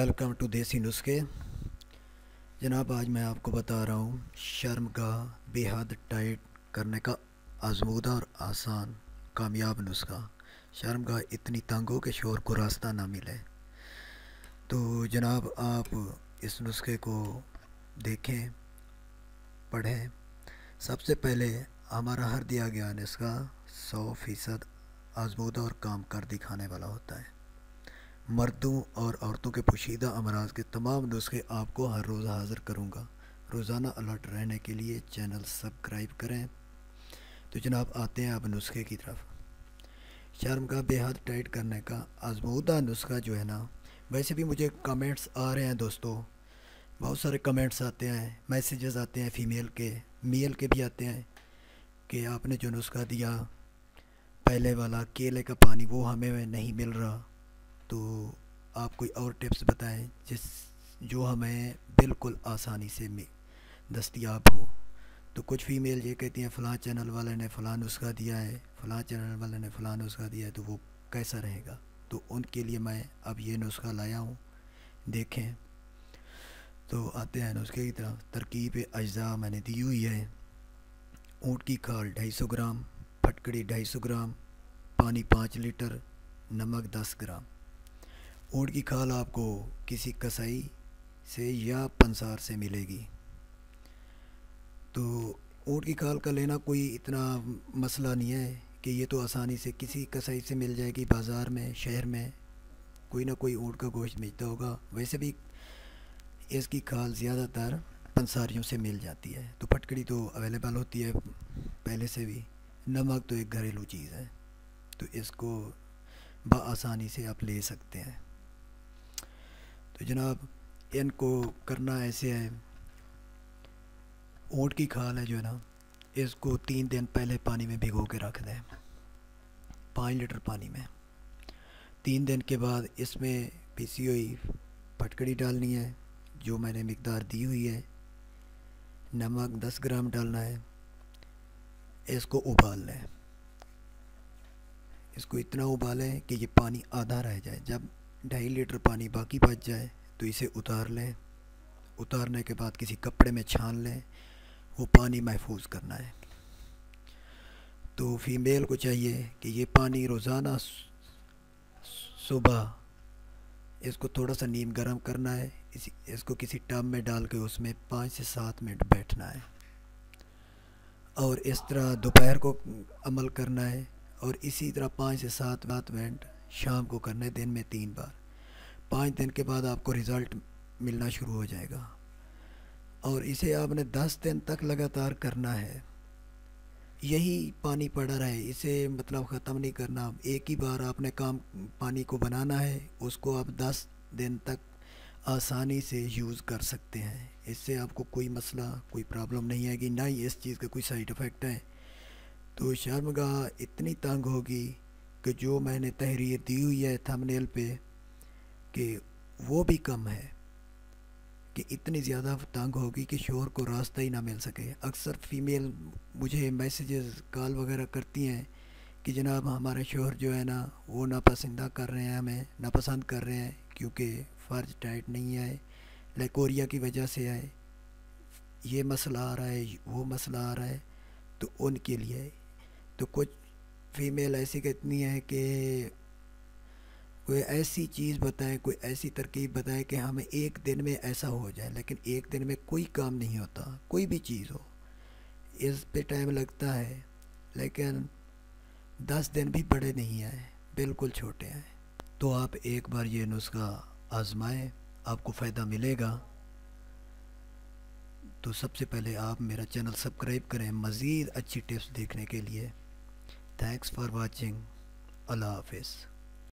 Welcome to देसी नुस्खे। जनाब, आज मैं आपको बता रहा हूँ शर्मगाह बेहद टाइट करने का आजमूदा और आसान कामयाब नुस्खा। शर्मगाह इतनी तंग हो कि शोर को रास्ता ना मिले। तो जनाब, आप इस नुस्खे को देखें, पढ़ें। सबसे पहले हमारा हर दिया गया नुस्खा 100% आजमूदा और काम कर दिखाने वाला होता है। मर्दों और औरतों के पोशीदा अमराज के तमाम नुस्खे आपको हर रोज़ हाज़िर करूँगा। रोज़ाना अलर्ट रहने के लिए चैनल सब्सक्राइब करें। तो जनाब, आते हैं अब नुस्खे की तरफ। शर्मगाह बेहद टाइट करने का आजमूदा नुस्खा जो है ना, वैसे भी मुझे कमेंट्स आ रहे हैं दोस्तों, बहुत सारे कमेंट्स आते हैं, मैसेजेस आते हैं फीमेल के, मेल के भी आते हैं कि आपने जो नुस्खा दिया पहले वाला केले का पानी वो हमें नहीं मिल रहा, तो आप कोई और टिप्स बताएं जो हमें बिल्कुल आसानी से दस्तयाब हो। तो कुछ फ़ीमेल ये कहती हैं फ़लाँ चैनल वाले ने फ़लाँ नुस्खा दिया है, फ़लाँ चैनल वाले ने फ़लाँ नुस्खा दिया है, तो वो कैसा रहेगा। तो उनके लिए मैं अब ये नुस्खा लाया हूँ, देखें। तो आते हैं नुस्खे की तरफ। तरकीब अज्जा मैंने दी हुई है। ऊँट की खाल 250 ग्राम, फटकड़ी 250 ग्राम, पानी 5 लीटर, नमक 10 ग्राम। ऊँट की खाल आपको किसी कसाई से या पंसार से मिलेगी। तो ऊँट की खाल का लेना कोई इतना मसला नहीं है कि ये तो आसानी से किसी कसाई से मिल जाएगी। बाज़ार में, शहर में कोई ना कोई ऊँट का गोश्त बेचता होगा। वैसे भी इसकी खाल ज़्यादातर पंसारियों से मिल जाती है। तो फटकड़ी तो अवेलेबल होती है पहले से भी। नमक तो एक घरेलू चीज़ है, तो इसको बआसानी से आप ले सकते हैं। तो जनाब, इनको करना ऐसे है। ऊँट की खाल है जो है ना, इसको 3 दिन पहले पानी में भिगो के रख दें, 5 लीटर पानी में। 3 दिन के बाद इसमें पिसी हुई फटकड़ी डालनी है जो मैंने मिकदार दी हुई है। नमक 10 ग्राम डालना है। इसको उबाल लें। इसको इतना उबालें कि ये पानी आधा रह जाए। जब 2.5 लीटर पानी बाकी बच जाए तो इसे उतार लें। उतारने के बाद किसी कपड़े में छान लें। वो पानी महफूज करना है। तो फीमेल को चाहिए कि ये पानी रोज़ाना सुबह इसको थोड़ा सा नीम गर्म करना है। इसको किसी टब में डाल के उसमें 5 से 7 मिनट बैठना है, और इस तरह दोपहर को अमल करना है, और इसी तरह 5 से 7 मिनट शाम को करना है, दिन में 3 बार। 5 दिन के बाद आपको रिज़ल्ट मिलना शुरू हो जाएगा, और इसे आपने 10 दिन तक लगातार करना है। यही पानी पड़ा रहे, इसे मतलब ख़त्म नहीं करना। एक ही बार आपने पानी को बनाना है, उसको आप 10 दिन तक आसानी से यूज़ कर सकते हैं। इससे आपको कोई मसला, कोई प्रॉब्लम नहीं आएगी, ना ही इस चीज़ का कोई साइड इफ़ेक्ट है। तो शर्मगाह इतनी तंग होगी कि जो मैंने तहरीर दी हुई है थंबनेल पे, कि वो भी कम है, कि इतनी ज़्यादा तंग होगी कि शोहर को रास्ता ही ना मिल सके। अक्सर फ़ीमेल मुझे मैसेजेस, कॉल वगैरह करती हैं कि जनाब हमारे शोहर जो है ना वो नापसंदा कर रहे हैं, हमें नापसंद कर रहे हैं, क्योंकि फ़र्ज टाइट नहीं है, लाइकोरिया की वजह से है, ये मसला आ रहा है, वो मसला आ रहा है। तो उनके लिए तो कुछ फ़ीमेल ऐसी कितनी है कि कोई ऐसी चीज़ बताएं, कोई ऐसी तरकीब बताएं कि हमें एक दिन में ऐसा हो जाए। लेकिन एक दिन में कोई काम नहीं होता, कोई भी चीज़ हो, इस पे टाइम लगता है। लेकिन 10 दिन भी बड़े नहीं हैं, बिल्कुल छोटे हैं। तो आप एक बार ये नुस्खा आजमाएं, आपको फ़ायदा मिलेगा। तो सबसे पहले आप मेरा चैनल सब्सक्राइब करें मज़ीद अच्छी टिप्स देखने के लिए। Thanks for watching. अल्लाह हाफिज़।